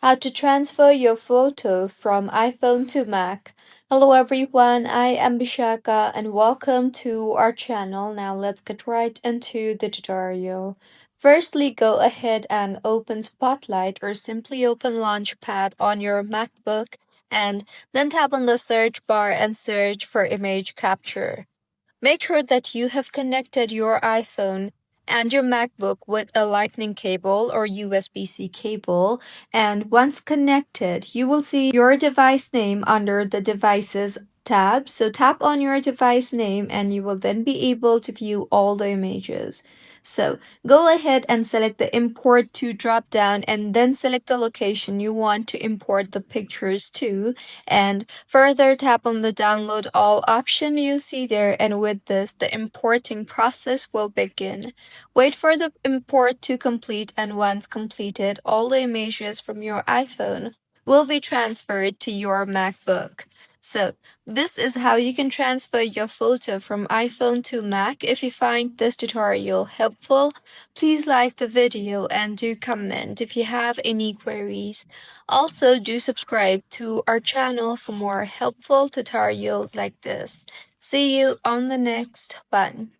How to transfer your photo from iPhone to Mac. Hello everyone, I am Bishaka and welcome to our channel. Now let's get right into the tutorial. Firstly, go ahead and open Spotlight or simply open Launchpad on your MacBook and then tap on the search bar and search for image capture. Make sure that you have connected your iPhone and your MacBook with a Lightning cable or USB-C cable, and once connected, you will see your device name under the Devices tab. So tap on your device name and you will then be able to view all the images. So go ahead and select the Import to drop down and then select the location you want to import the pictures to, and further tap on the download all option you see there, and with this the importing process will begin. Wait for the import to complete, and once completed, all the images from your iPhone will be transferred to your MacBook. So, this is how you can transfer your photo from iPhone to Mac. If you find this tutorial helpful, please like the video and do comment if you have any queries. Also, do subscribe to our channel for more helpful tutorials like this. See you on the next one.